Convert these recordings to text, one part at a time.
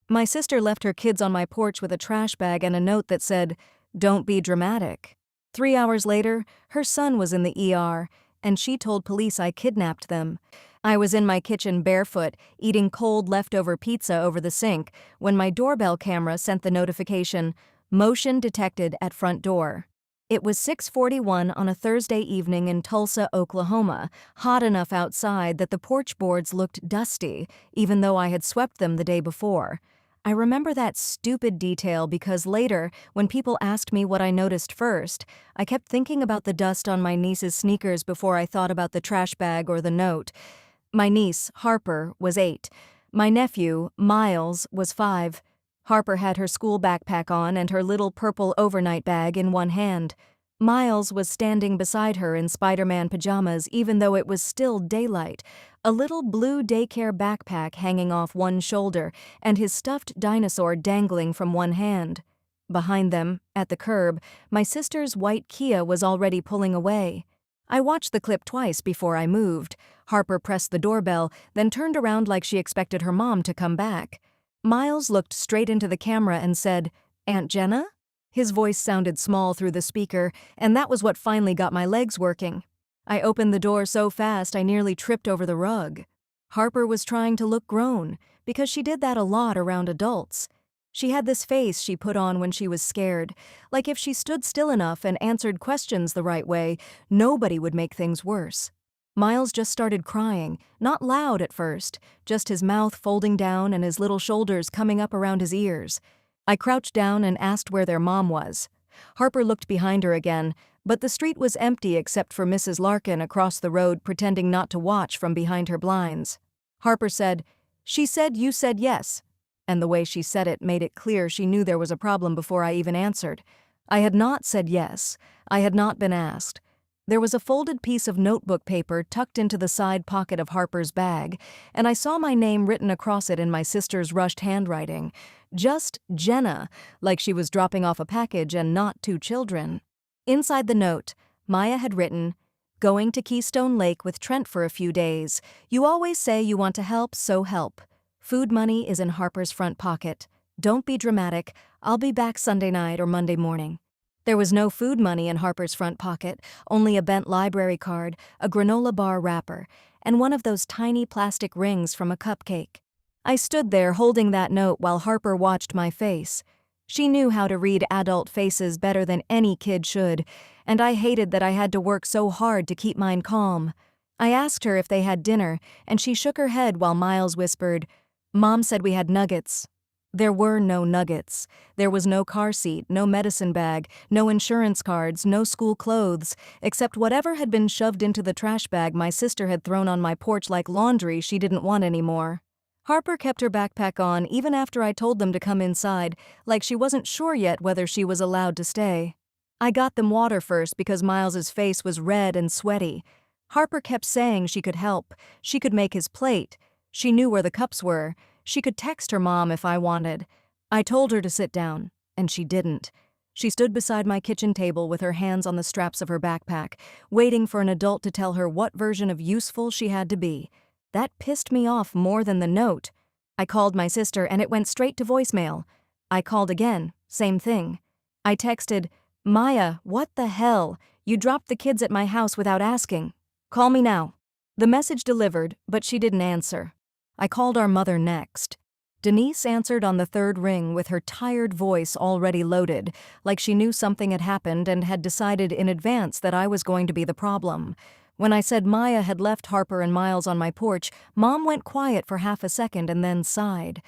My sister left her kids on my porch with a trash bag and a note that said, "Don't be dramatic." 3 hours later, her son was in the ER, and she told police I kidnapped them. I was in my kitchen barefoot, eating cold leftover pizza over the sink, when my doorbell camera sent the notification, "Motion detected at front door." It was 6:41 on a Thursday evening in Tulsa, Oklahoma, hot enough outside that the porch boards looked dusty, even though I had swept them the day before. I remember that stupid detail because later, when people asked me what I noticed first, I kept thinking about the dust on my niece's sneakers before I thought about the trash bag or the note. My niece, Harper, was 8. My nephew, Miles, was 5. Harper had her school backpack on and her little purple overnight bag in one hand. Miles was standing beside her in Spider-Man pajamas even though it was still daylight, a little blue daycare backpack hanging off one shoulder and his stuffed dinosaur dangling from one hand. Behind them, at the curb, my sister's white Kia was already pulling away. I watched the clip twice before I moved. Harper pressed the doorbell, then turned around like she expected her mom to come back. Miles looked straight into the camera and said, "Aunt Jenna?" His voice sounded small through the speaker, and that was what finally got my legs working. I opened the door so fast I nearly tripped over the rug. Harper was trying to look grown, because she did that a lot around adults. She had this face she put on when she was scared, like if she stood still enough and answered questions the right way, nobody would make things worse. Miles just started crying, not loud at first, just his mouth folding down and his little shoulders coming up around his ears. I crouched down and asked where their mom was. Harper looked behind her again, but the street was empty except for Mrs. Larkin across the road pretending not to watch from behind her blinds. Harper said, "She said you said yes," and the way she said it made it clear she knew there was a problem before I even answered. I had not said yes. I had not been asked. There was a folded piece of notebook paper tucked into the side pocket of Harper's bag, and I saw my name written across it in my sister's rushed handwriting. Just Jenna, like she was dropping off a package and not 2 children. Inside the note, Maya had written, "Going to Keystone Lake with Trent for a few days. You always say you want to help, so help. Food money is in Harper's front pocket. Don't be dramatic. I'll be back Sunday night or Monday morning." There was no food money in Harper's front pocket, only a bent library card, a granola bar wrapper, and one of those tiny plastic rings from a cupcake. I stood there holding that note while Harper watched my face. She knew how to read adult faces better than any kid should, and I hated that I had to work so hard to keep mine calm. I asked her if they had dinner, and she shook her head while Miles whispered, "Mom said we had nuggets." There were no nuggets. There was no car seat, no medicine bag, no insurance cards, no school clothes, except whatever had been shoved into the trash bag my sister had thrown on my porch like laundry she didn't want anymore. Harper kept her backpack on even after I told them to come inside, like she wasn't sure yet whether she was allowed to stay. I got them water first because Miles's face was red and sweaty. Harper kept saying she could help. She could make his plate. She knew where the cups were. She could text her mom if I wanted. I told her to sit down, and she didn't. She stood beside my kitchen table with her hands on the straps of her backpack, waiting for an adult to tell her what version of useful she had to be. That pissed me off more than the note. I called my sister and it went straight to voicemail. I called again, same thing. I texted, "Maya, what the hell? You dropped the kids at my house without asking. Call me now." The message delivered, but she didn't answer. I called our mother next. Denise answered on the 3rd ring with her tired voice already loaded, like she knew something had happened and had decided in advance that I was going to be the problem. When I said Maya had left Harper and Miles on my porch, Mom went quiet for half a second and then sighed.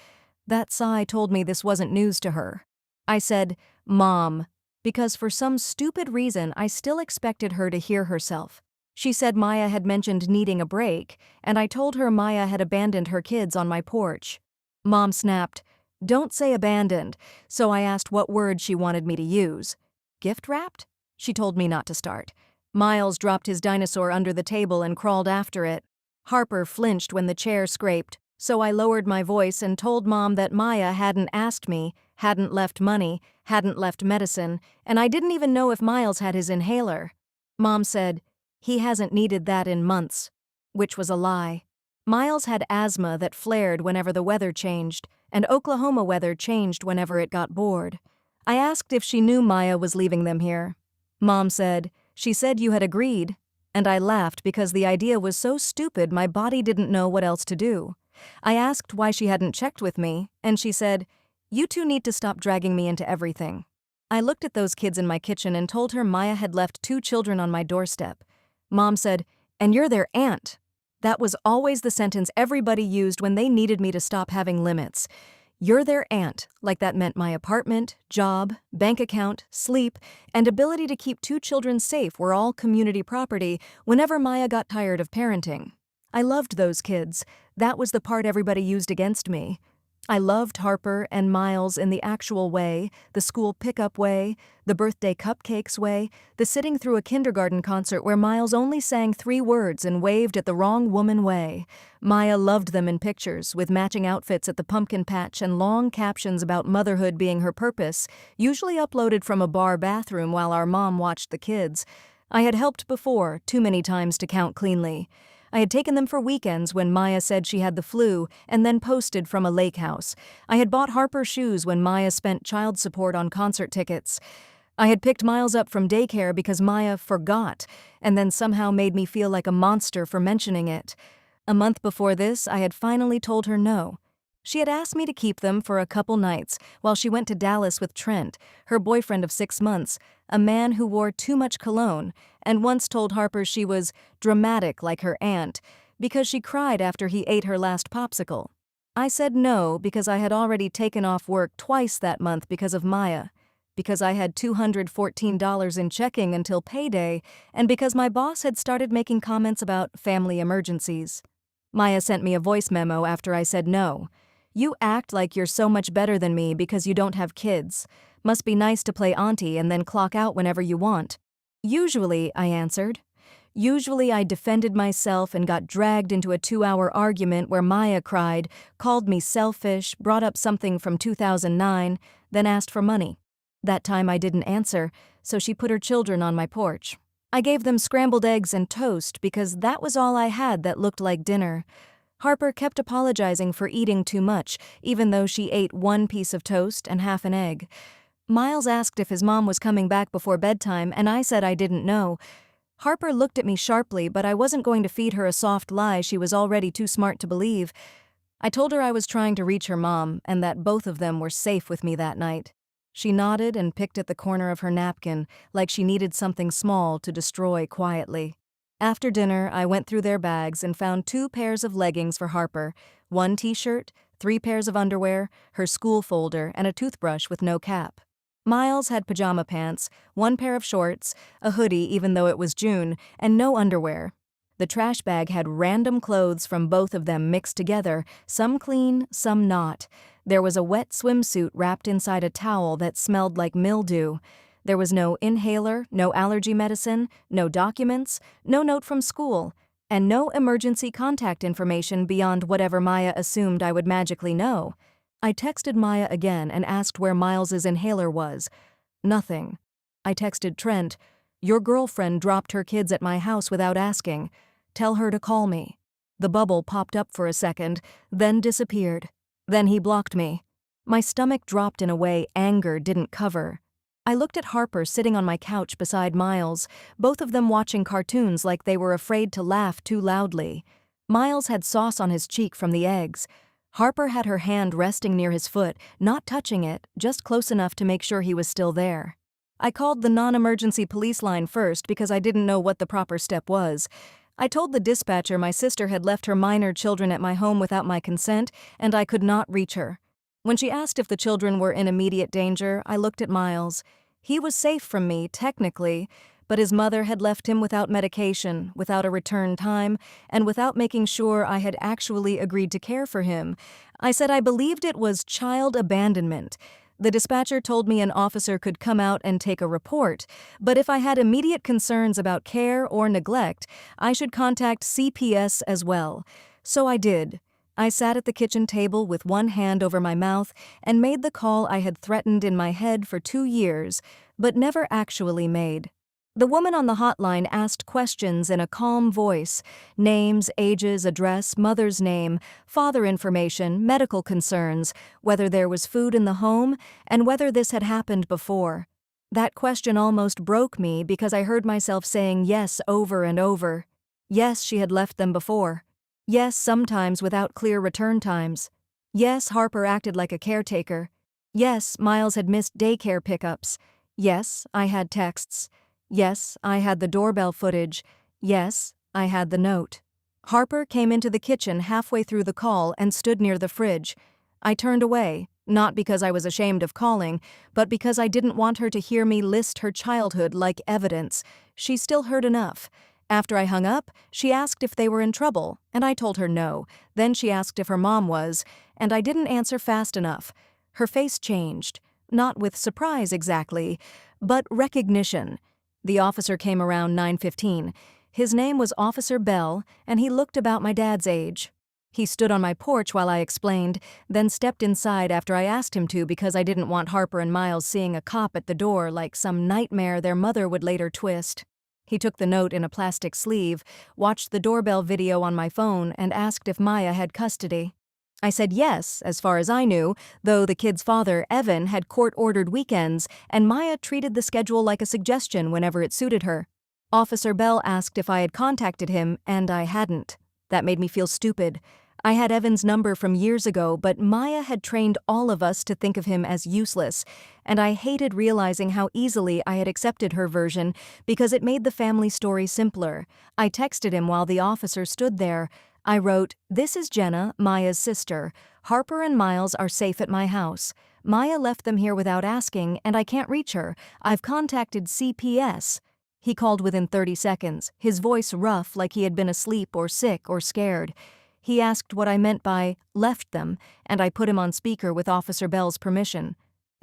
That sigh told me this wasn't news to her. I said, "Mom," because for some stupid reason I still expected her to hear herself. She said Maya had mentioned needing a break, and I told her Maya had abandoned her kids on my porch. Mom snapped, "Don't say abandoned," so I asked what word she wanted me to use. "Gift wrapped?" She told me not to start. Miles dropped his dinosaur under the table and crawled after it. Harper flinched when the chair scraped, so I lowered my voice and told Mom that Maya hadn't asked me, hadn't left money, hadn't left medicine, and I didn't even know if Miles had his inhaler. Mom said, "He hasn't needed that in months," which was a lie. Miles had asthma that flared whenever the weather changed, and Oklahoma weather changed whenever it got bored. I asked if she knew Maya was leaving them here. Mom said, "She said you had agreed," and I laughed because the idea was so stupid my body didn't know what else to do. I asked why she hadn't checked with me, and she said, "You two need to stop dragging me into everything." I looked at those kids in my kitchen and told her Maya had left 2 children on my doorstep. Mom said, "And you're their aunt." That was always the sentence everybody used when they needed me to stop having limits. You're their aunt, like that meant my apartment, job, bank account, sleep, and ability to keep 2 children safe were all community property whenever Maya got tired of parenting. I loved those kids. That was the part everybody used against me. I loved Harper and Miles in the actual way, the school pickup way, the birthday cupcakes way, the sitting through a kindergarten concert where Miles only sang 3 words and waved at the wrong woman way. Maya loved them in pictures, with matching outfits at the pumpkin patch and long captions about motherhood being her purpose, usually uploaded from a bar bathroom while our mom watched the kids. I had helped before, too many times to count cleanly. I had taken them for weekends when Maya said she had the flu and then posted from a lake house. I had bought Harper shoes when Maya spent child support on concert tickets. I had picked Miles up from daycare because Maya forgot and then somehow made me feel like a monster for mentioning it. A month before this, I had finally told her no. She had asked me to keep them for a couple nights while she went to Dallas with Trent, her boyfriend of 6 months, a man who wore too much cologne, and once told Harper she was dramatic like her aunt because she cried after he ate her last popsicle. I said no because I had already taken off work twice that month because of Maya, because I had $214 in checking until payday, and because my boss had started making comments about family emergencies. Maya sent me a voice memo after I said no. "You act like you're so much better than me because you don't have kids. Must be nice to play auntie and then clock out whenever you want." "Usually," I answered. Usually I defended myself and got dragged into a 2-hour argument where Maya cried, called me selfish, brought up something from 2009, then asked for money. That time I didn't answer, so she put her children on my porch. I gave them scrambled eggs and toast because that was all I had that looked like dinner. Harper kept apologizing for eating too much, even though she ate 1 piece of toast and half an egg. Miles asked if his mom was coming back before bedtime, and I said I didn't know. Harper looked at me sharply, but I wasn't going to feed her a soft lie she was already too smart to believe. I told her I was trying to reach her mom, and that both of them were safe with me that night. She nodded and picked at the corner of her napkin, like she needed something small to destroy quietly. After dinner, I went through their bags and found 2 pairs of leggings for Harper, 1 t-shirt, 3 pairs of underwear, her school folder, and a toothbrush with no cap. Miles had pajama pants, 1 pair of shorts, a hoodie even though it was June, and no underwear. The trash bag had random clothes from both of them mixed together, some clean, some not. There was a wet swimsuit wrapped inside a towel that smelled like mildew. There was no inhaler, no allergy medicine, no documents, no note from school, and no emergency contact information beyond whatever Maya assumed I would magically know. I texted Maya again and asked where Miles's inhaler was. Nothing. I texted Trent, "Your girlfriend dropped her kids at my house without asking. Tell her to call me." The bubble popped up for a second, then disappeared. Then he blocked me. My stomach dropped in a way anger didn't cover. I looked at Harper sitting on my couch beside Miles, both of them watching cartoons like they were afraid to laugh too loudly. Miles had sauce on his cheek from the eggs. Harper had her hand resting near his foot, not touching it, just close enough to make sure he was still there. I called the non-emergency police line first because I didn't know what the proper step was. I told the dispatcher my sister had left her minor children at my home without my consent, and I could not reach her. When she asked if the children were in immediate danger, I looked at Miles. He was safe from me, technically, but his mother had left him without medication, without a return time, and without making sure I had actually agreed to care for him. I said I believed it was child abandonment. The dispatcher told me an officer could come out and take a report, but if I had immediate concerns about care or neglect, I should contact CPS as well. So I did. I sat at the kitchen table with one hand over my mouth and made the call I had threatened in my head for 2 years, but never actually made. The woman on the hotline asked questions in a calm voice: names, ages, address, mother's name, father information, medical concerns, whether there was food in the home, and whether this had happened before. That question almost broke me because I heard myself saying yes over and over. Yes, she had left them before. Yes, sometimes without clear return times. Yes, Harper acted like a caretaker. Yes, Miles had missed daycare pickups. Yes, I had texts. Yes, I had the doorbell footage. Yes, I had the note. Harper came into the kitchen halfway through the call and stood near the fridge. I turned away, not because I was ashamed of calling, but because I didn't want her to hear me list her childhood like evidence. She still heard enough. After I hung up, she asked if they were in trouble, and I told her no. Then she asked if her mom was, and I didn't answer fast enough. Her face changed, not with surprise exactly, but recognition. The officer came around 9:15. His name was Officer Bell, and he looked about my dad's age. He stood on my porch while I explained, then stepped inside after I asked him to because I didn't want Harper and Miles seeing a cop at the door like some nightmare their mother would later twist. He took the note in a plastic sleeve, watched the doorbell video on my phone, and asked if Maya had custody. I said yes, as far as I knew, though the kid's father, Evan, had court-ordered weekends, and Maya treated the schedule like a suggestion whenever it suited her. Officer Bell asked if I had contacted him, and I hadn't. That made me feel stupid. I had Evan's number from years ago, but Maya had trained all of us to think of him as useless, and I hated realizing how easily I had accepted her version because it made the family story simpler. I texted him while the officer stood there. I wrote, "This is Jenna, Maya's sister. Harper and Miles are safe at my house. Maya left them here without asking, and I can't reach her. I've contacted CPS." He called within 30 seconds, his voice rough like he had been asleep or sick or scared. He asked what I meant by "left them," and I put him on speaker with Officer Bell's permission.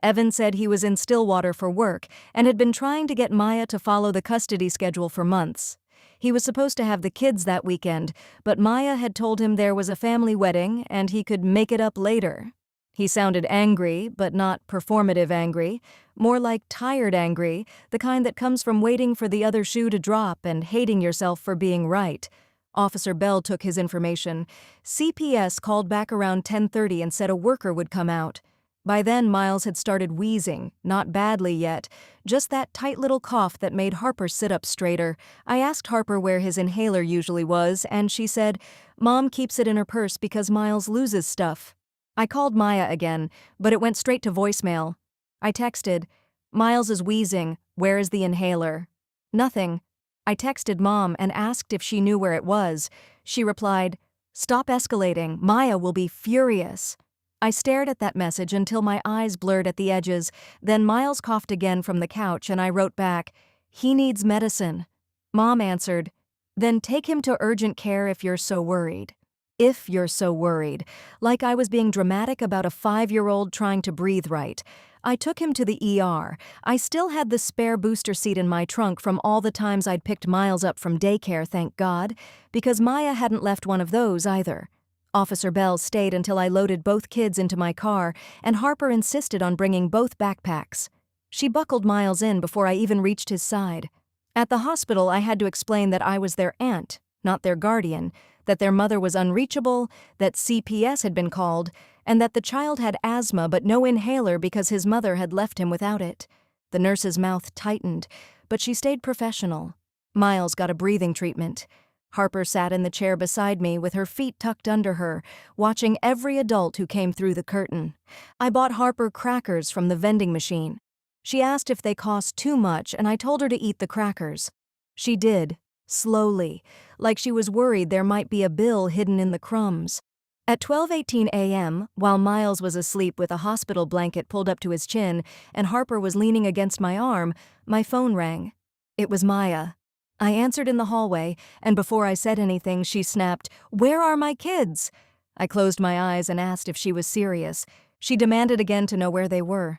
Evan said he was in Stillwater for work and had been trying to get Maya to follow the custody schedule for months. He was supposed to have the kids that weekend, but Maya had told him there was a family wedding and he could make it up later. He sounded angry, but not performative angry, more like tired angry, the kind that comes from waiting for the other shoe to drop and hating yourself for being right. Officer Bell took his information. CPS called back around 10:30 and said a worker would come out. By then, Miles had started wheezing, not badly yet, just that tight little cough that made Harper sit up straighter. I asked Harper where his inhaler usually was, and she said, "Mom keeps it in her purse because Miles loses stuff." I called Maya again, but it went straight to voicemail. I texted, "Miles is wheezing. Where is the inhaler?" Nothing. I texted Mom and asked if she knew where it was. She replied, "Stop escalating. Maya will be furious." I stared at that message until my eyes blurred at the edges. Then Miles coughed again from the couch and I wrote back, "He needs medicine." Mom answered, "Then take him to urgent care if you're so worried." If you're so worried, like I was being dramatic about a 5-year-old trying to breathe right. I took him to the ER. I still had the spare booster seat in my trunk from all the times I'd picked Miles up from daycare, thank God, because Maya hadn't left one of those either. Officer Bell stayed until I loaded both kids into my car, and Harper insisted on bringing both backpacks. She buckled Miles in before I even reached his side. At the hospital, I had to explain that I was their aunt, not their guardian, that their mother was unreachable, that CPS had been called, and that the child had asthma but no inhaler because his mother had left him without it. The nurse's mouth tightened, but she stayed professional. Miles got a breathing treatment. Harper sat in the chair beside me with her feet tucked under her, watching every adult who came through the curtain. I bought Harper crackers from the vending machine. She asked if they cost too much, and I told her to eat the crackers. She did. Slowly, like she was worried there might be a bill hidden in the crumbs. At 12:18 a.m., while Miles was asleep with a hospital blanket pulled up to his chin and Harper was leaning against my arm, my phone rang. It was Maya. I answered in the hallway, and before I said anything, she snapped, "Where are my kids?" I closed my eyes and asked if she was serious. She demanded again to know where they were.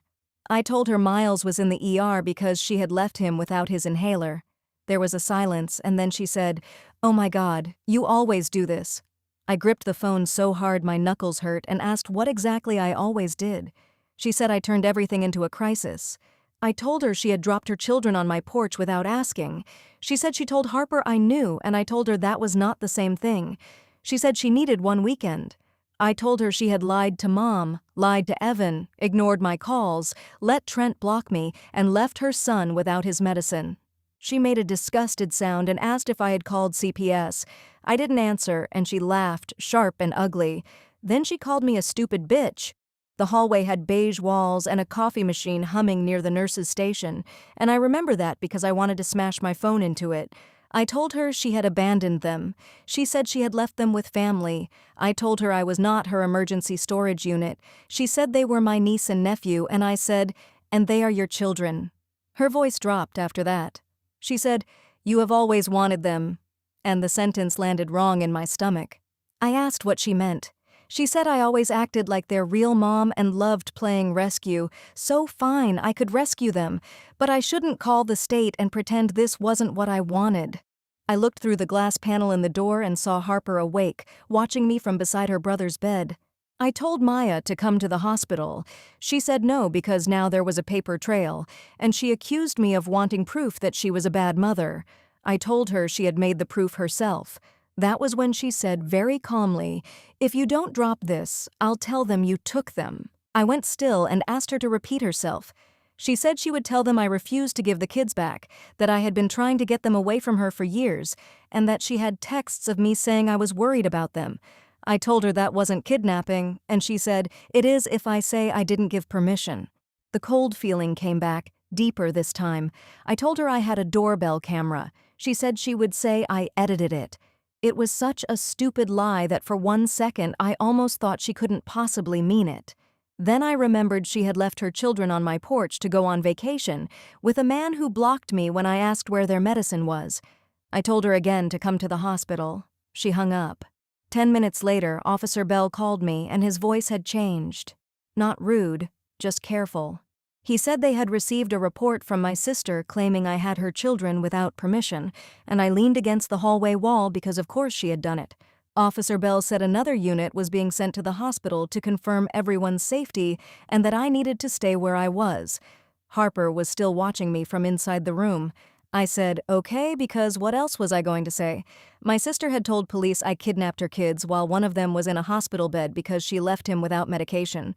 I told her Miles was in the ER because she had left him without his inhaler. There was a silence, and then she said, "Oh my God, you always do this." I gripped the phone so hard my knuckles hurt and asked what exactly I always did. She said I turned everything into a crisis. I told her she had dropped her children on my porch without asking. She said she told Harper I knew, and I told her that was not the same thing. She said she needed one weekend. I told her she had lied to Mom, lied to Evan, ignored my calls, let Trent block me, and left her son without his medicine. She made a disgusted sound and asked if I had called CPS. I didn't answer, and she laughed, sharp and ugly. Then she called me a stupid bitch. The hallway had beige walls and a coffee machine humming near the nurse's station, and I remember that because I wanted to smash my phone into it. I told her she had abandoned them. She said she had left them with family. I told her I was not her emergency storage unit. She said they were my niece and nephew, and I said, "And they are your children." Her voice dropped after that. She said, "You have always wanted them," and the sentence landed wrong in my stomach. I asked what she meant. She said I always acted like their real mom and loved playing rescue, so fine I could rescue them, but I shouldn't call the state and pretend this wasn't what I wanted. I looked through the glass panel in the door and saw Harper awake, watching me from beside her brother's bed. I told Maya to come to the hospital. She said no because now there was a paper trail, and she accused me of wanting proof that she was a bad mother. I told her she had made the proof herself. That was when she said very calmly, "If you don't drop this, I'll tell them you took them." I went still and asked her to repeat herself. She said she would tell them I refused to give the kids back, that I had been trying to get them away from her for years, and that she had texts of me saying I was worried about them. I told her that wasn't kidnapping, and she said, "It is if I say I didn't give permission." The cold feeling came back, deeper this time. I told her I had a doorbell camera. She said she would say I edited it. It was such a stupid lie that for 1 second I almost thought she couldn't possibly mean it. Then I remembered she had left her children on my porch to go on vacation with a man who blocked me when I asked where their medicine was. I told her again to come to the hospital. She hung up. 10 minutes later, Officer Bell called me and his voice had changed. Not rude, just careful. He said they had received a report from my sister claiming I had her children without permission, and I leaned against the hallway wall because of course she had done it. Officer Bell said another unit was being sent to the hospital to confirm everyone's safety and that I needed to stay where I was. Harper was still watching me from inside the room. I said, "Okay," because what else was I going to say? My sister had told police I kidnapped her kids while one of them was in a hospital bed because she left him without medication.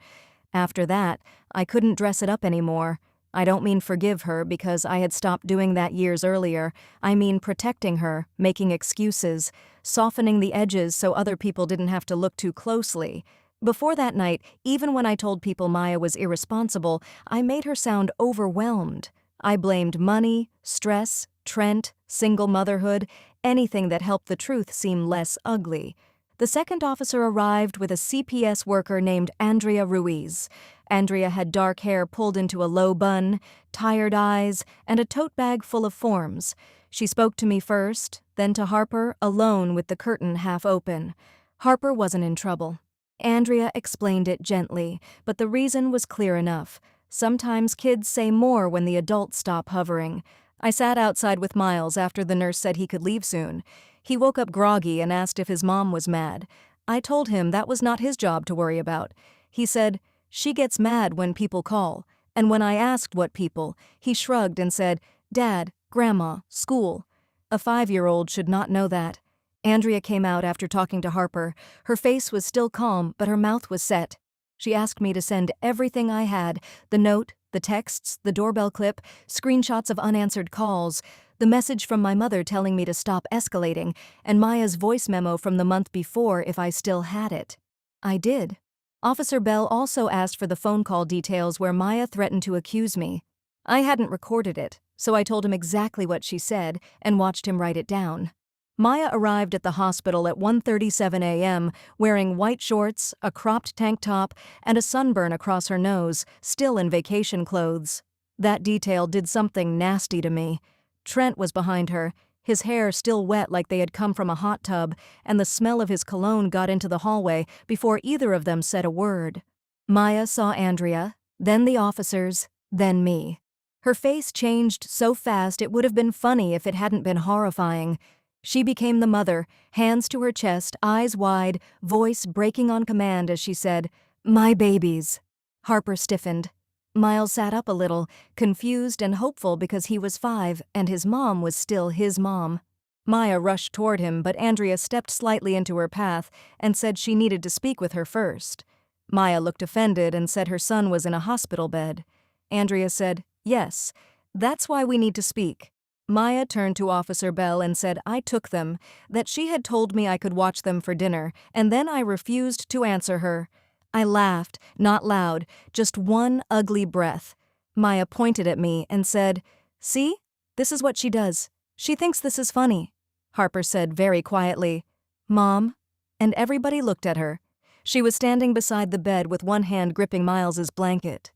After that, I couldn't dress it up anymore. I don't mean forgive her because I had stopped doing that years earlier. I mean protecting her, making excuses, softening the edges so other people didn't have to look too closely. Before that night, even when I told people Maya was irresponsible, I made her sound overwhelmed. I blamed money, stress, Trent, single motherhood, anything that helped the truth seem less ugly. The second officer arrived with a CPS worker named Andrea Ruiz. Andrea had dark hair pulled into a low bun, tired eyes, and a tote bag full of forms. She spoke to me first, then to Harper, alone with the curtain half open. Harper wasn't in trouble. Andrea explained it gently, but the reason was clear enough. Sometimes kids say more when the adults stop hovering. I sat outside with Miles after the nurse said he could leave soon. He woke up groggy and asked if his mom was mad. I told him that was not his job to worry about. He said, "She gets mad when people call." And when I asked what people, he shrugged and said, "Dad, Grandma, school." A 5-year-old should not know that. Andrea came out after talking to Harper. Her face was still calm, but her mouth was set. She asked me to send everything I had, the note, the texts, the doorbell clip, screenshots of unanswered calls, the message from my mother telling me to stop escalating, and Maya's voice memo from the month before if I still had it. I did. Officer Bell also asked for the phone call details where Maya threatened to accuse me. I hadn't recorded it, so I told him exactly what she said and watched him write it down. Maya arrived at the hospital at 1:37 a.m. wearing white shorts, a cropped tank top, and a sunburn across her nose, still in vacation clothes. That detail did something nasty to me. Trent was behind her, his hair still wet like they had come from a hot tub, and the smell of his cologne got into the hallway before either of them said a word. Maya saw Andrea, then the officers, then me. Her face changed so fast it would have been funny if it hadn't been horrifying. She became the mother, hands to her chest, eyes wide, voice breaking on command as she said, "My babies." Harper stiffened. Miles sat up a little, confused and hopeful because he was 5 and his mom was still his mom. Maya rushed toward him, but Andrea stepped slightly into her path and said she needed to speak with her first. Maya looked offended and said her son was in a hospital bed. Andrea said, "Yes, that's why we need to speak." Maya turned to Officer Bell and said I took them, that she had told me I could watch them for dinner, and then I refused to answer her. I laughed, not loud, just one ugly breath. Maya pointed at me and said, "See? This is what she does. She thinks this is funny." Harper said very quietly, "Mom?" And everybody looked at her. She was standing beside the bed with one hand gripping Miles's blanket.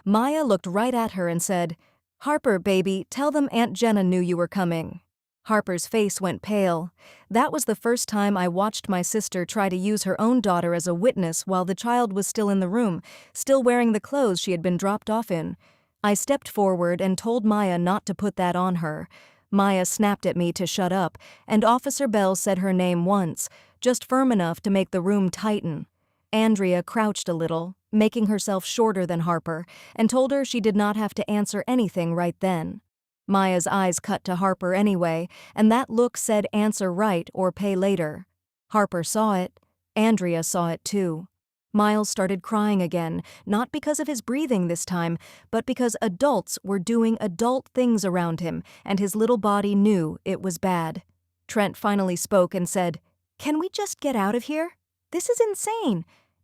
Maya looked right at her and said, "Harper, baby, tell them Aunt Jenna knew you were coming." Harper's face went pale. That was the first time I watched my sister try to use her own daughter as a witness while the child was still in the room, still wearing the clothes she had been dropped off in. I stepped forward and told Maya not to put that on her. Maya snapped at me to shut up, and Officer Bell said her name once, just firm enough to make the room tighten. Andrea crouched a little, making herself shorter than Harper, and told her she did not have to answer anything right then. Maya's eyes cut to Harper anyway, and that look said answer right or pay later. Harper saw it. Andrea saw it too. Miles started crying again, not because of his breathing this time, but because adults were doing adult things around him, and his little body knew it was bad. Trent finally spoke and said, "Can we just get out of here? This is insane."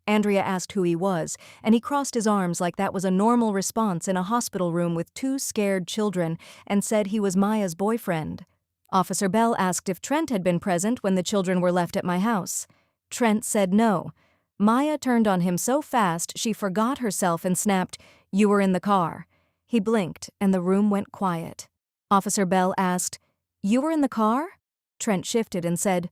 Andrea asked who he was, and he crossed his arms like that was a normal response in a hospital room with 2 scared children, and said he was Maya's boyfriend. Officer Bell asked if Trent had been present when the children were left at my house. Trent said no. Maya turned on him so fast she forgot herself and snapped, "You were in the car." He blinked, and the room went quiet. Officer Bell asked, "You were in the car?" Trent shifted and said,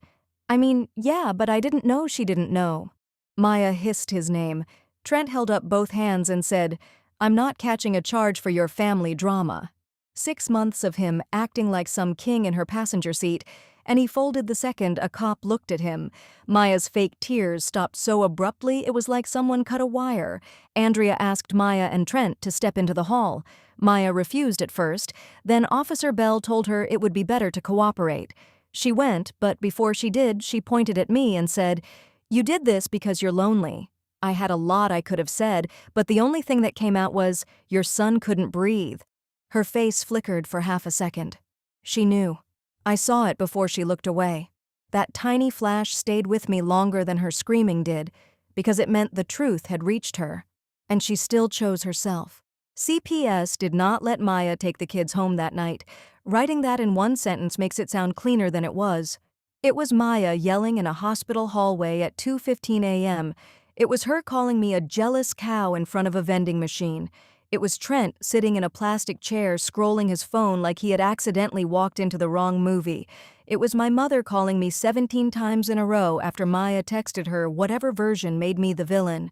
"I mean, yeah, but I didn't know she didn't know." Maya hissed his name. Trent held up both hands and said, "I'm not catching a charge for your family drama." 6 months of him acting like some king in her passenger seat, and he folded the second a cop looked at him. Maya's fake tears stopped so abruptly it was like someone cut a wire. Andrea asked Maya and Trent to step into the hall. Maya refused at first, then Officer Bell told her it would be better to cooperate. She went, but before she did, she pointed at me and said, "You did this because you're lonely." I had a lot I could have said, but the only thing that came out was, "Your son couldn't breathe." Her face flickered for half a second. She knew. I saw it before she looked away. That tiny flash stayed with me longer than her screaming did, because it meant the truth had reached her. And she still chose herself. CPS did not let Maya take the kids home that night. Writing that in one sentence makes it sound cleaner than it was. It was Maya yelling in a hospital hallway at 2:15 a.m. It was her calling me a jealous cow in front of a vending machine. It was Trent sitting in a plastic chair scrolling his phone like he had accidentally walked into the wrong movie. It was my mother calling me 17 times in a row after Maya texted her whatever version made me the villain.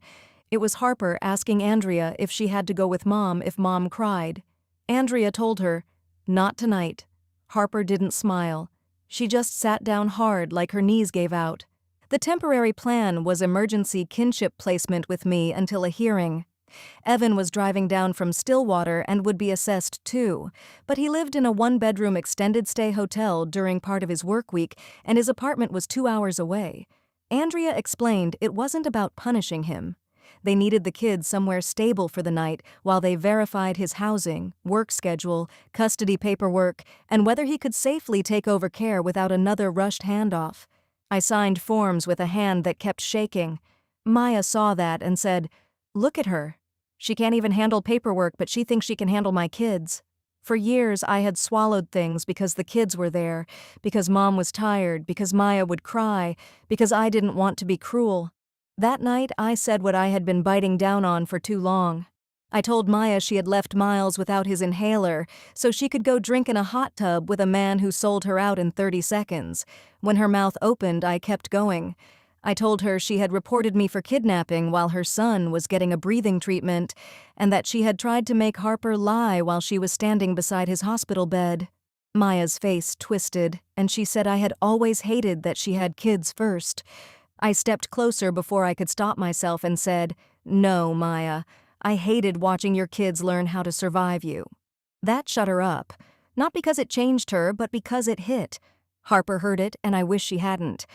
It was Harper asking Andrea if she had to go with Mom if Mom cried. Andrea told her, "Not tonight." Harper didn't smile. She just sat down hard like her knees gave out. The temporary plan was emergency kinship placement with me until a hearing. Evan was driving down from Stillwater and would be assessed too, but he lived in a 1-bedroom extended stay hotel during part of his work week and his apartment was 2 hours away. Andrea explained it wasn't about punishing him. They needed the kids somewhere stable for the night while they verified his housing, work schedule, custody paperwork, and whether he could safely take over care without another rushed handoff. I signed forms with a hand that kept shaking. Maya saw that and said, "Look at her. She can't even handle paperwork, but she thinks she can handle my kids." For years I had swallowed things because the kids were there, because Mom was tired, because Maya would cry, because I didn't want to be cruel. That night, I said what I had been biting down on for too long. I told Maya she had left Miles without his inhaler so she could go drink in a hot tub with a man who sold her out in 30 seconds. When her mouth opened, I kept going. I told her she had reported me for kidnapping while her son was getting a breathing treatment, and that she had tried to make Harper lie while she was standing beside his hospital bed. Maya's face twisted, and she said I had always hated that she had kids first. I stepped closer before I could stop myself and said, "No, Maya, I hated watching your kids learn how to survive you." That shut her up. Not because it changed her, but because it hit. Harper heard it, and I wish she hadn't.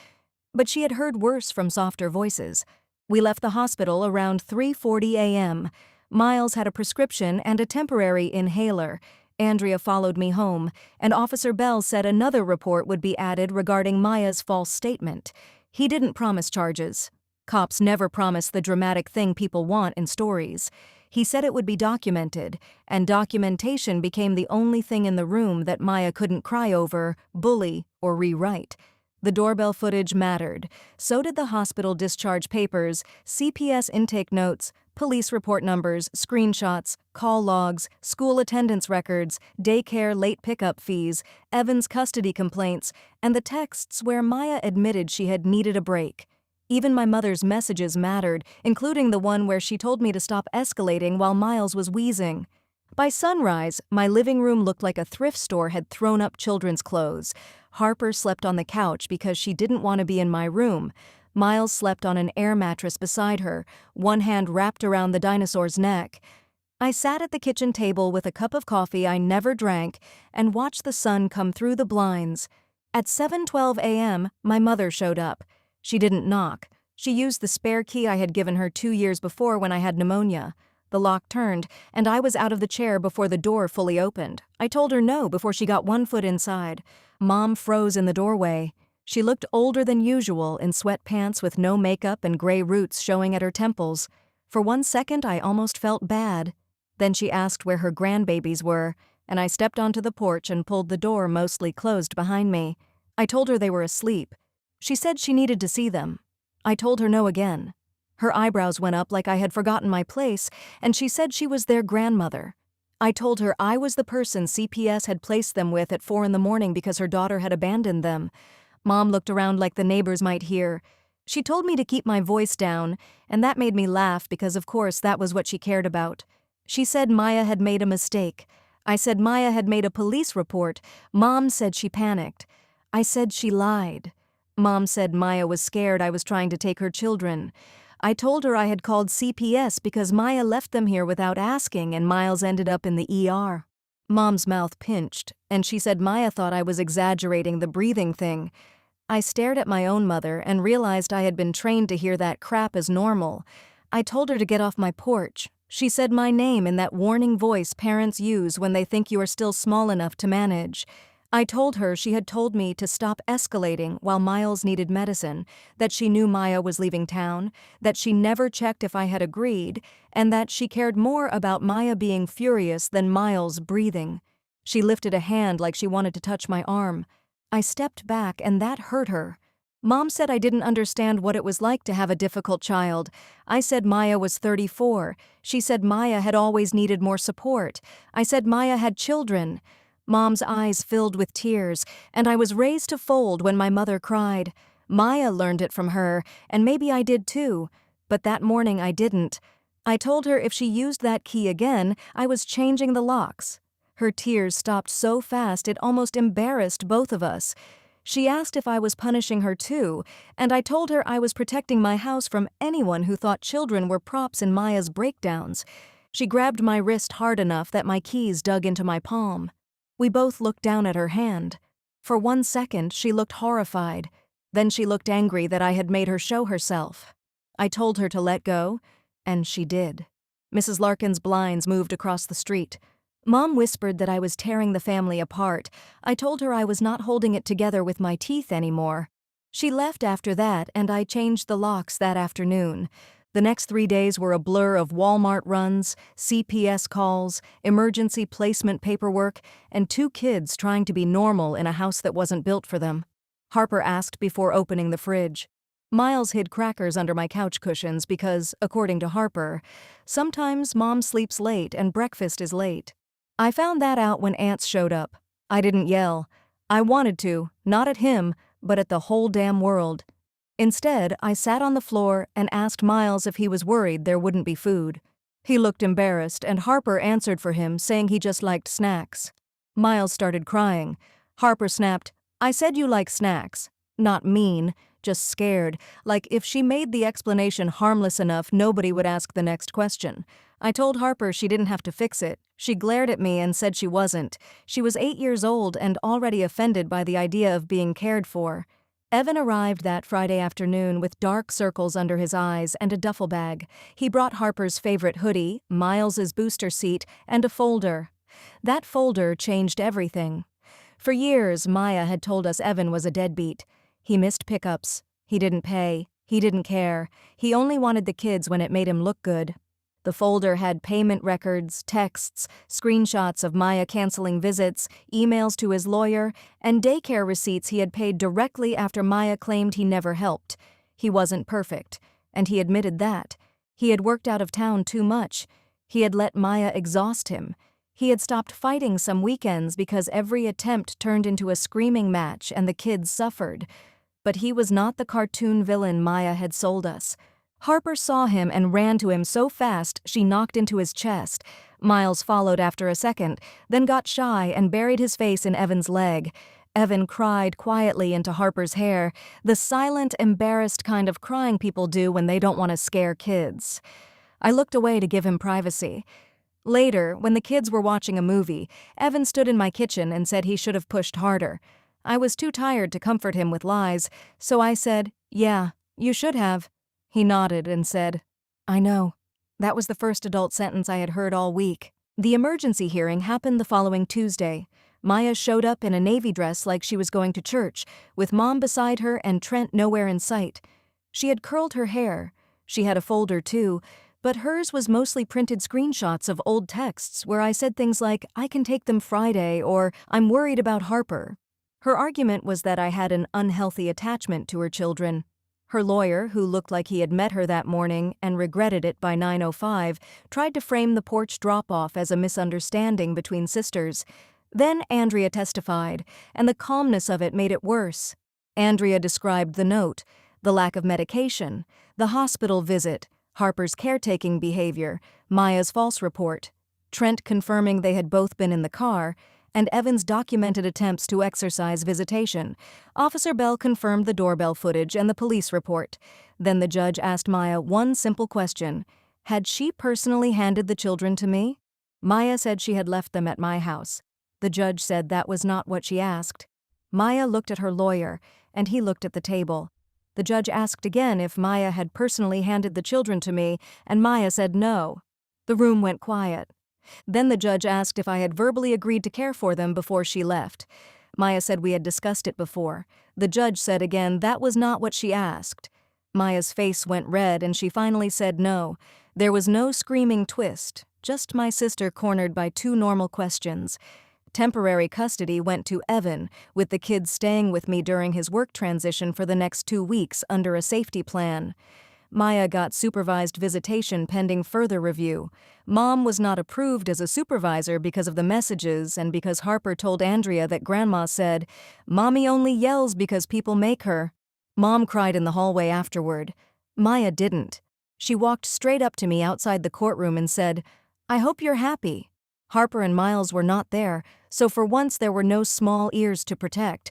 But she had heard worse from softer voices. We left the hospital around 3:40 a.m. Miles had a prescription and a temporary inhaler. Andrea followed me home, and Officer Bell said another report would be added regarding Maya's false statement. He didn't promise charges. Cops never promise the dramatic thing people want in stories. He said it would be documented, and documentation became the only thing in the room that Maya couldn't cry over, bully, or rewrite. The doorbell footage mattered. So did the hospital discharge papers, CPS intake notes, police report numbers, screenshots, call logs, school attendance records, daycare late pickup fees, Evan's custody complaints, and the texts where Maya admitted she had needed a break. Even my mother's messages mattered, including the one where she told me to stop escalating while Miles was wheezing. By sunrise, my living room looked like a thrift store had thrown up children's clothes. Harper slept on the couch because she didn't want to be in my room. Miles slept on an air mattress beside her, one hand wrapped around the dinosaur's neck. I sat at the kitchen table with a cup of coffee I never drank and watched the sun come through the blinds. At 7:12 a.m., my mother showed up. She didn't knock. She used the spare key I had given her 2 years before when I had pneumonia. The lock turned, and I was out of the chair before the door fully opened. I told her no before she got one foot inside. Mom froze in the doorway. She looked older than usual in sweatpants with no makeup and gray roots showing at her temples. For 1 second, I almost felt bad. Then she asked where her grandbabies were, and I stepped onto the porch and pulled the door mostly closed behind me. I told her they were asleep. She said she needed to see them. I told her no again. Her eyebrows went up like I had forgotten my place, and she said she was their grandmother. I told her I was the person CPS had placed them with at 4 in the morning because her daughter had abandoned them. Mom looked around like the neighbors might hear. She told me to keep my voice down, and that made me laugh because of course that was what she cared about. She said Maya had made a mistake. I said Maya had made a police report. Mom said she panicked. I said she lied. Mom said Maya was scared I was trying to take her children. I told her I had called CPS because Maya left them here without asking and Miles ended up in the ER. Mom's mouth pinched, and she said Maya thought I was exaggerating the breathing thing. I stared at my own mother and realized I had been trained to hear that crap as normal. I told her to get off my porch. She said my name in that warning voice parents use when they think you are still small enough to manage. I told her she had told me to stop escalating while Miles needed medicine, that she knew Maya was leaving town, that she never checked if I had agreed, and that she cared more about Maya being furious than Miles breathing. She lifted a hand like she wanted to touch my arm. I stepped back, and that hurt her. Mom said I didn't understand what it was like to have a difficult child. I said Maya was 34. She said Maya had always needed more support. I said Maya had children. Mom's eyes filled with tears, and I was raised to fold when my mother cried. Maya learned it from her, and maybe I did too, but that morning I didn't. I told her if she used that key again, I was changing the locks. Her tears stopped so fast it almost embarrassed both of us. She asked if I was punishing her too, and I told her I was protecting my house from anyone who thought children were props in Maya's breakdowns. She grabbed my wrist hard enough that my keys dug into my palm. We both looked down at her hand. For 1 second, she looked horrified. Then she looked angry that I had made her show herself. I told her to let go, and she did. Mrs. Larkin's blinds moved across the street. Mom whispered that I was tearing the family apart. I told her I was not holding it together with my teeth anymore. She left after that, and I changed the locks that afternoon. The next 3 days were a blur of Walmart runs, CPS calls, emergency placement paperwork, and 2 kids trying to be normal in a house that wasn't built for them. Harper asked before opening the fridge. Miles hid crackers under my couch cushions because, according to Harper, sometimes Mom sleeps late and breakfast is late. I found that out when aunts showed up. I didn't yell. I wanted to, not at him, but at the whole damn world. Instead, I sat on the floor and asked Miles if he was worried there wouldn't be food. He looked embarrassed, and Harper answered for him, saying he just liked snacks. Miles started crying. Harper snapped, "I said you like snacks." Not mean, just scared, like if she made the explanation harmless enough, nobody would ask the next question. I told Harper she didn't have to fix it. She glared at me and said she wasn't. She was 8 years old and already offended by the idea of being cared for. Evan arrived that Friday afternoon with dark circles under his eyes and a duffel bag. He brought Harper's favorite hoodie, Miles's booster seat, and a folder. That folder changed everything. For years, Maya had told us Evan was a deadbeat. He missed pickups. He didn't pay. He didn't care. He only wanted the kids when it made him look good. The folder had payment records, texts, screenshots of Maya canceling visits, emails to his lawyer, and daycare receipts he had paid directly after Maya claimed he never helped. He wasn't perfect, and he admitted that. He had worked out of town too much. He had let Maya exhaust him. He had stopped fighting some weekends because every attempt turned into a screaming match and the kids suffered. But he was not the cartoon villain Maya had sold us. Harper saw him and ran to him so fast she knocked into his chest. Miles followed after a second, then got shy and buried his face in Evan's leg. Evan cried quietly into Harper's hair, the silent, embarrassed kind of crying people do when they don't want to scare kids. I looked away to give him privacy. Later, when the kids were watching a movie, Evan stood in my kitchen and said he should have pushed harder. I was too tired to comfort him with lies, so I said, "Yeah, you should have." He nodded and said, "I know." That was the first adult sentence I had heard all week. The emergency hearing happened the following Tuesday. Maya showed up in a navy dress like she was going to church, with Mom beside her and Trent nowhere in sight. She had curled her hair. She had a folder too, but hers was mostly printed screenshots of old texts where I said things like, "I can take them Friday," or "I'm worried about Harper." Her argument was that I had an unhealthy attachment to her children. Her lawyer, who looked like he had met her that morning and regretted it by 9:05, tried to frame the porch drop-off as a misunderstanding between sisters. Then Andrea testified, and the calmness of it made it worse. Andrea described the note, the lack of medication, the hospital visit, Harper's caretaking behavior, Maya's false report, Trent confirming they had both been in the car, and Evan's documented attempts to exercise visitation. Officer Bell confirmed the doorbell footage and the police report. Then the judge asked Maya one simple question. Had she personally handed the children to me? Maya said she had left them at my house. The judge said that was not what she asked. Maya looked at her lawyer, and he looked at the table. The judge asked again if Maya had personally handed the children to me, and Maya said no. The room went quiet. Then the judge asked if I had verbally agreed to care for them before she left. Maya said we had discussed it before. The judge said again that was not what she asked. Maya's face went red and she finally said no. There was no screaming twist, just my sister cornered by two normal questions. Temporary custody went to Evan, with the kids staying with me during his work transition for the next 2 weeks under a safety plan. Maya got supervised visitation pending further review. Mom was not approved as a supervisor because of the messages and because Harper told Andrea that Grandma said, "Mommy only yells because people make her." Mom cried in the hallway afterward. Maya didn't. She walked straight up to me outside the courtroom and said, "I hope you're happy." Harper and Miles were not there, so for once there were no small ears to protect.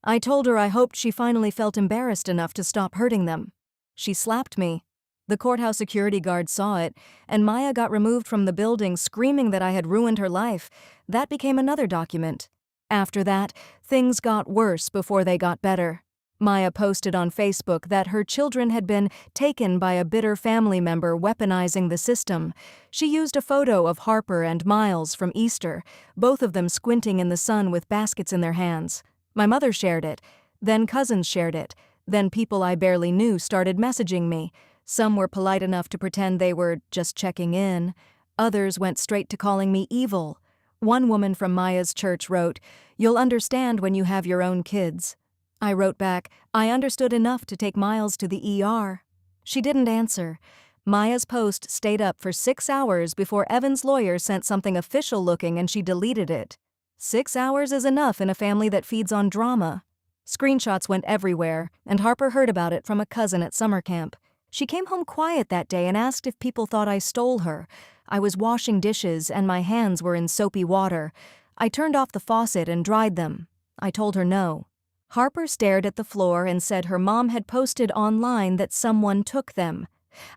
I told her I hoped she finally felt embarrassed enough to stop hurting them. She slapped me. The courthouse security guard saw it, and Maya got removed from the building screaming that I had ruined her life. That became another document. After that, things got worse before they got better. Maya posted on Facebook that her children had been taken by a bitter family member weaponizing the system. She used a photo of Harper and Miles from Easter, both of them squinting in the sun with baskets in their hands. My mother shared it. Then cousins shared it. Then people I barely knew started messaging me. Some were polite enough to pretend they were just checking in. Others went straight to calling me evil. One woman from Maya's church wrote, "You'll understand when you have your own kids." I wrote back, "I understood enough to take Miles to the ER." She didn't answer. Maya's post stayed up for 6 hours before Evan's lawyer sent something official looking and she deleted it. 6 hours is enough in a family that feeds on drama. Screenshots went everywhere, and Harper heard about it from a cousin at summer camp. She came home quiet that day and asked if people thought I stole her. I was washing dishes and my hands were in soapy water. I turned off the faucet and dried them. I told her no. Harper stared at the floor and said her mom had posted online that someone took them.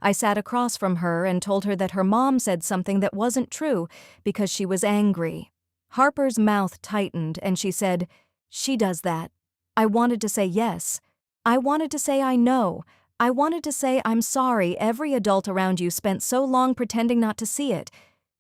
I sat across from her and told her that her mom said something that wasn't true because she was angry. Harper's mouth tightened and she said, "She does that." I wanted to say yes. I wanted to say I know. I wanted to say I'm sorry every adult around you spent so long pretending not to see it.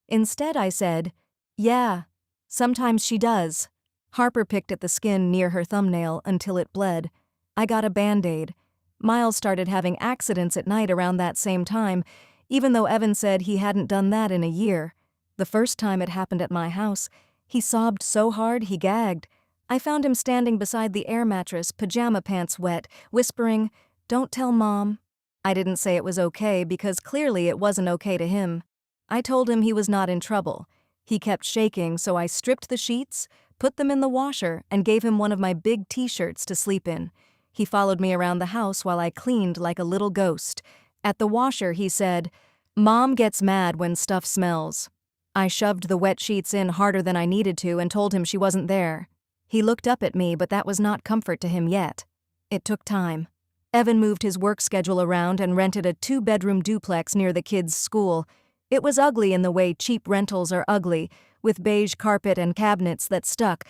Instead I said, "Yeah, sometimes she does." Harper picked at the skin near her thumbnail until it bled. I got a Band-Aid. Miles started having accidents at night around that same time, even though Evan said he hadn't done that in a year. The first time it happened at my house, he sobbed so hard he gagged. I found him standing beside the air mattress, pajama pants wet, whispering, "Don't tell Mom." I didn't say it was okay because clearly it wasn't okay to him. I told him he was not in trouble. He kept shaking, so I stripped the sheets, put them in the washer, and gave him one of my big t-shirts to sleep in. He followed me around the house while I cleaned like a little ghost. At the washer, he said, "Mom gets mad when stuff smells." I shoved the wet sheets in harder than I needed to and told him she wasn't there. He looked up at me, but that was not comfort to him yet. It took time. Evan moved his work schedule around and rented a 2-bedroom duplex near the kids' school. It was ugly in the way cheap rentals are ugly, with beige carpet and cabinets that stuck,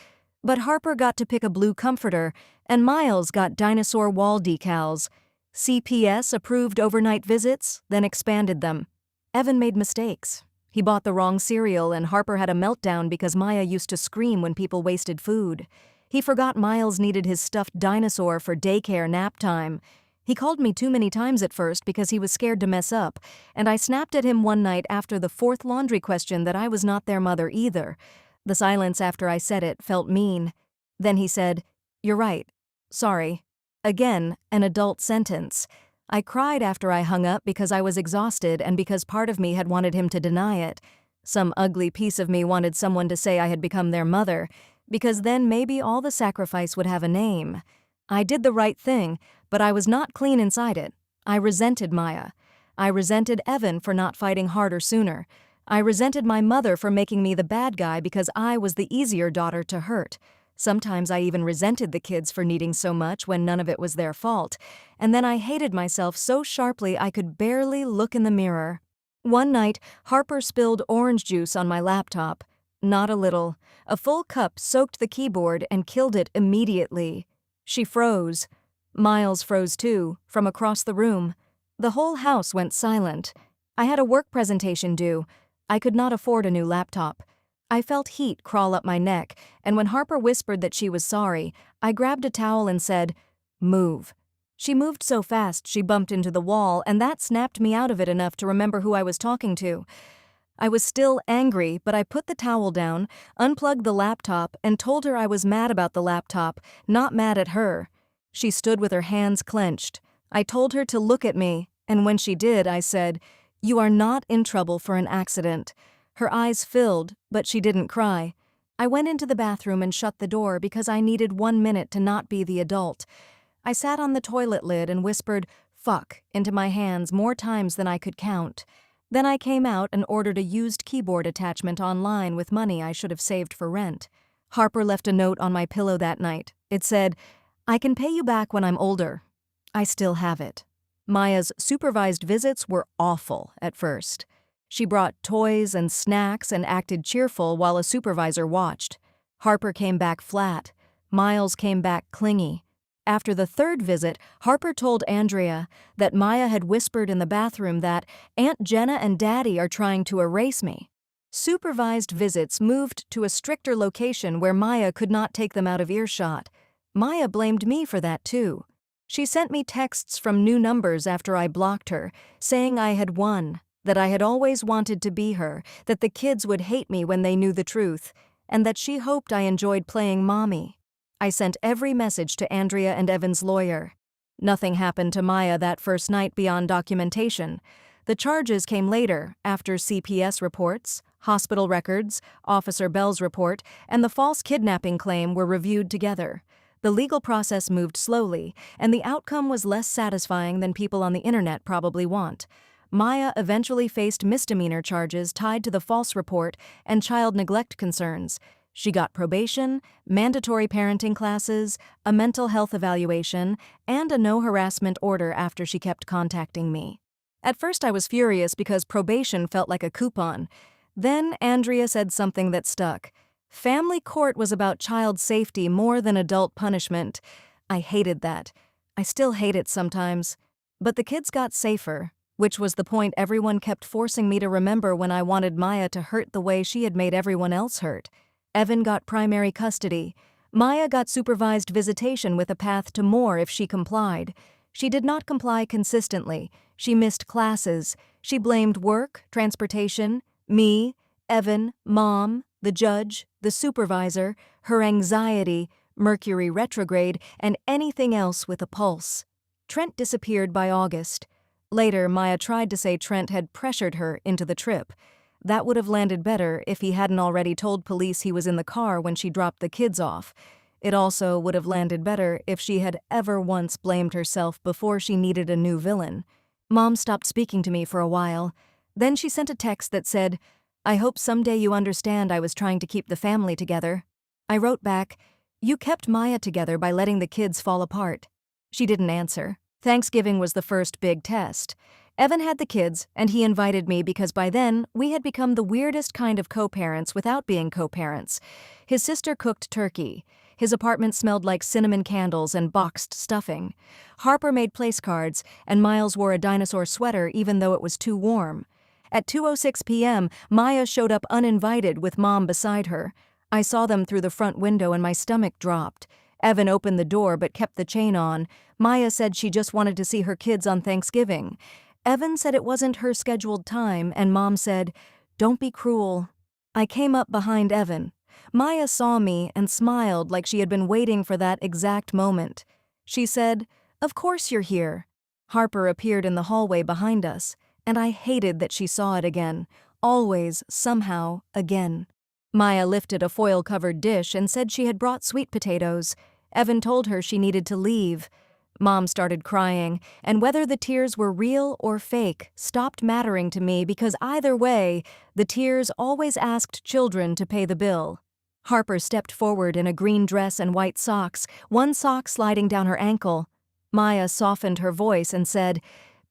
but Harper got to pick a blue comforter, and Miles got dinosaur wall decals. CPS approved overnight visits, then expanded them. Evan made mistakes. He bought the wrong cereal, and Harper had a meltdown because Maya used to scream when people wasted food. He forgot Miles needed his stuffed dinosaur for daycare nap time. He called me too many times at first because he was scared to mess up, and I snapped at him one night after the 4th laundry question that I was not their mother either. The silence after I said it felt mean. Then he said, "You're right. Sorry." Again, an adult sentence. I cried after I hung up because I was exhausted and because part of me had wanted him to deny it. Some ugly piece of me wanted someone to say I had become their mother, because then maybe all the sacrifice would have a name. I did the right thing, but I was not clean inside it. I resented Maya. I resented Evan for not fighting harder sooner. I resented my mother for making me the bad guy because I was the easier daughter to hurt. Sometimes I even resented the kids for needing so much when none of it was their fault. And then I hated myself so sharply I could barely look in the mirror. One night, Harper spilled orange juice on my laptop. Not a little. A full cup soaked the keyboard and killed it immediately. She froze. Miles froze too, from across the room. The whole house went silent. I had a work presentation due. I could not afford a new laptop. I felt heat crawl up my neck, and when Harper whispered that she was sorry, I grabbed a towel and said, "Move." She moved so fast she bumped into the wall, and that snapped me out of it enough to remember who I was talking to. I was still angry, but I put the towel down, unplugged the laptop, and told her I was mad about the laptop, not mad at her. She stood with her hands clenched. I told her to look at me, and when she did, I said, "You are not in trouble for an accident." Her eyes filled, but she didn't cry. I went into the bathroom and shut the door because I needed 1 minute to not be the adult. I sat on the toilet lid and whispered, "Fuck," into my hands more times than I could count. Then I came out and ordered a used keyboard attachment online with money I should have saved for rent. Harper left a note on my pillow that night. It said, "I can pay you back when I'm older." I still have it. Maya's supervised visits were awful at first. She brought toys and snacks and acted cheerful while a supervisor watched. Harper came back flat. Miles came back clingy. After the 3rd visit, Harper told Andrea that Maya had whispered in the bathroom that Aunt Jenna and Daddy are trying to erase me. Supervised visits moved to a stricter location where Maya could not take them out of earshot. Maya blamed me for that too. She sent me texts from new numbers after I blocked her, saying I had won, that I had always wanted to be her, that the kids would hate me when they knew the truth, and that she hoped I enjoyed playing mommy. I sent every message to Andrea and Evan's lawyer. Nothing happened to Maya that first night beyond documentation. The charges came later, after CPS reports, hospital records, Officer Bell's report, and the false kidnapping claim were reviewed together. The legal process moved slowly, and the outcome was less satisfying than people on the internet probably want. Maya eventually faced misdemeanor charges tied to the false report and child neglect concerns. She got probation, mandatory parenting classes, a mental health evaluation, and a no harassment order after she kept contacting me. At first I was furious because probation felt like a coupon. Then Andrea said something that stuck. Family court was about child safety more than adult punishment. I hated that. I still hate it sometimes. But the kids got safer, which was the point everyone kept forcing me to remember when I wanted Maya to hurt the way she had made everyone else hurt. Evan got primary custody. Maya got supervised visitation with a path to more if she complied. She did not comply consistently. She missed classes. She blamed work, transportation, me, Evan, Mom, the judge, the supervisor, her anxiety, Mercury retrograde, and anything else with a pulse. Trent disappeared by August. Later, Maya tried to say Trent had pressured her into the trip. That would have landed better if he hadn't already told police he was in the car when she dropped the kids off. It also would have landed better if she had ever once blamed herself before she needed a new villain. Mom stopped speaking to me for a while. Then she sent a text that said, "I hope someday you understand I was trying to keep the family together." I wrote back, "You kept Maya together by letting the kids fall apart." She didn't answer. Thanksgiving was the first big test. Evan had the kids, and he invited me because by then, we had become the weirdest kind of co-parents without being co-parents. His sister cooked turkey. His apartment smelled like cinnamon candles and boxed stuffing. Harper made place cards, and Miles wore a dinosaur sweater even though it was too warm. At 2:06 p.m., Maya showed up uninvited with Mom beside her. I saw them through the front window and my stomach dropped. Evan opened the door but kept the chain on. Maya said she just wanted to see her kids on Thanksgiving. Evan said it wasn't her scheduled time, and Mom said, "Don't be cruel." I came up behind Evan. Maya saw me and smiled like she had been waiting for that exact moment. She said, "Of course you're here." Harper appeared in the hallway behind us, and I hated that she saw it again. Always, somehow, again. Maya lifted a foil-covered dish and said she had brought sweet potatoes. Evan told her she needed to leave. Mom started crying, and whether the tears were real or fake stopped mattering to me because either way, the tears always asked children to pay the bill. Harper stepped forward in a green dress and white socks, one sock sliding down her ankle. Maya softened her voice and said,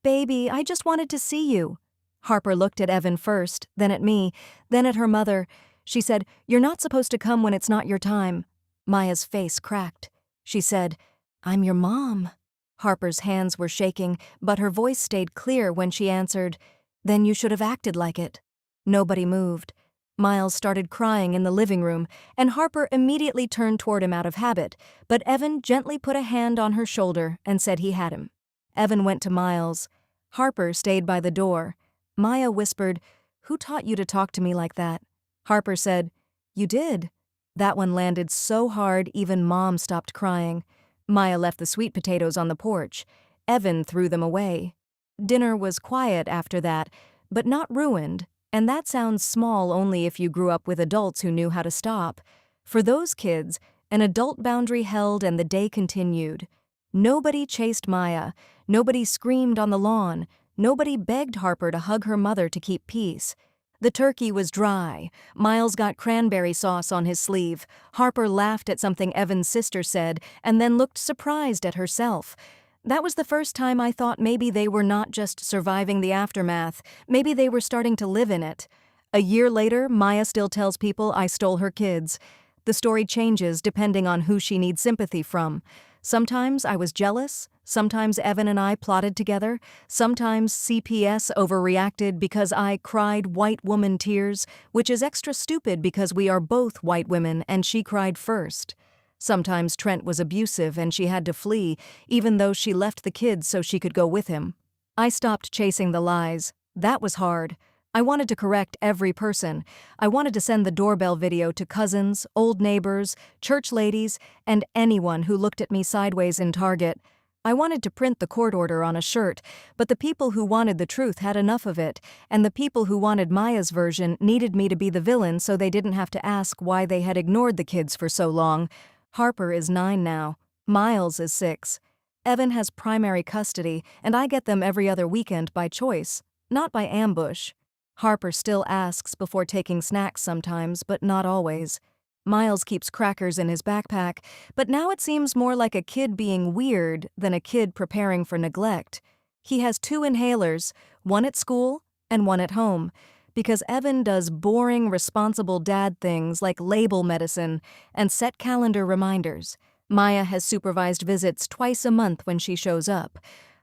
"Baby, I just wanted to see you." Harper looked at Evan first, then at me, then at her mother. She said, "You're not supposed to come when it's not your time." Maya's face cracked. She said, "I'm your mom." Harper's hands were shaking, but her voice stayed clear when she answered, "Then you should have acted like it." Nobody moved. Miles started crying in the living room, and Harper immediately turned toward him out of habit, but Evan gently put a hand on her shoulder and said he had him. Evan went to Miles. Harper stayed by the door. Maya whispered, "Who taught you to talk to me like that?" Harper said, "You did." That one landed so hard even Mom stopped crying. Maya left the sweet potatoes on the porch. Evan threw them away. Dinner was quiet after that, but not ruined, and that sounds small only if you grew up with adults who knew how to stop. For those kids, an adult boundary held and the day continued. Nobody chased Maya. Nobody screamed on the lawn. Nobody begged Harper to hug her mother to keep peace. The turkey was dry. Miles got cranberry sauce on his sleeve. Harper laughed at something Evan's sister said and then looked surprised at herself. That was the first time I thought maybe they were not just surviving the aftermath, maybe they were starting to live in it. A year later, Maya still tells people I stole her kids. The story changes depending on who she needs sympathy from. Sometimes I was jealous, sometimes Evan and I plotted together, sometimes CPS overreacted because I cried white woman tears, which is extra stupid because we are both white women and she cried first. Sometimes Trent was abusive and she had to flee, even though she left the kids so she could go with him. I stopped chasing the lies. That was hard. I wanted to correct every person. I wanted to send the doorbell video to cousins, old neighbors, church ladies, and anyone who looked at me sideways in Target. I wanted to print the court order on a shirt, but the people who wanted the truth had enough of it, and the people who wanted Maya's version needed me to be the villain so they didn't have to ask why they had ignored the kids for so long. Harper is 9 now. Miles is 6. Evan has primary custody, and I get them every other weekend by choice, not by ambush. Harper still asks before taking snacks sometimes, but not always. Miles keeps crackers in his backpack, but now it seems more like a kid being weird than a kid preparing for neglect. He has 2 inhalers, one at school and one at home, because Evan does boring, responsible dad things like label medicine and set calendar reminders. Maya has supervised visits twice a month when she shows up.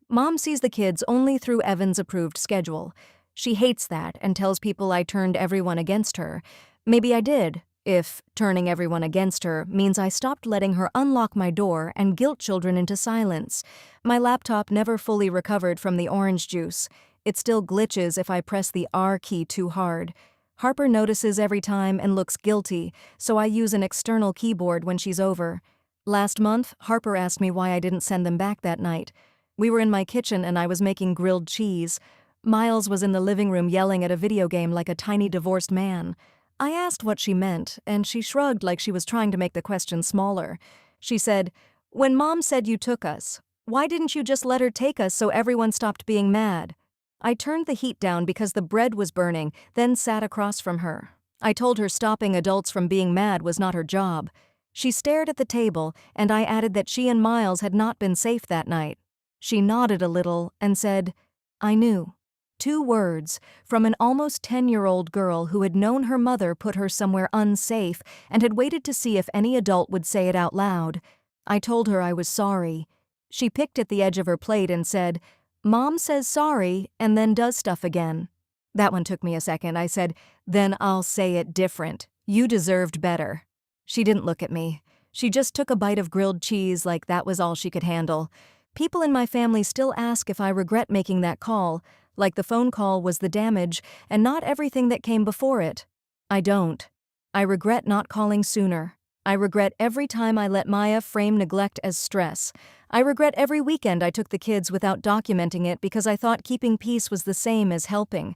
Mom sees the kids only through Evan's approved schedule. She hates that and tells people I turned everyone against her. Maybe I did, if turning everyone against her means I stopped letting her unlock my door and guilt children into silence. My laptop never fully recovered from the orange juice. It still glitches if I press the R key too hard. Harper notices every time and looks guilty, so I use an external keyboard when she's over. Last month, Harper asked me why I didn't send them back that night. We were in my kitchen and I was making grilled cheese. Miles was in the living room yelling at a video game like a tiny divorced man. I asked what she meant, and she shrugged like she was trying to make the question smaller. She said, "When Mom said you took us, why didn't you just let her take us so everyone stopped being mad?" I turned the heat down because the bread was burning, then sat across from her. I told her stopping adults from being mad was not her job. She stared at the table, and I added that she and Miles had not been safe that night. She nodded a little and said, "I knew." 2 words from an almost 10-year-old girl who had known her mother put her somewhere unsafe and had waited to see if any adult would say it out loud. I told her I was sorry. She picked at the edge of her plate and said, "Mom says sorry and then does stuff again." That one took me a second. I said, "Then I'll say it different. You deserved better." She didn't look at me. She just took a bite of grilled cheese like that was all she could handle. People in my family still ask if I regret making that call, like the phone call was the damage and not everything that came before it. I don't. I regret not calling sooner. I regret every time I let Maya frame neglect as stress. I regret every weekend I took the kids without documenting it because I thought keeping peace was the same as helping.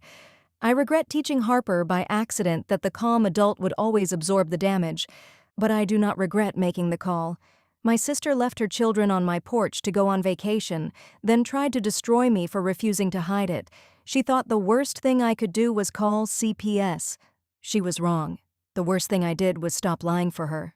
I regret teaching Harper by accident that the calm adult would always absorb the damage, but I do not regret making the call. My sister left her children on my porch to go on vacation, then tried to destroy me for refusing to hide it. She thought the worst thing I could do was call CPS. She was wrong. The worst thing I did was stop lying for her.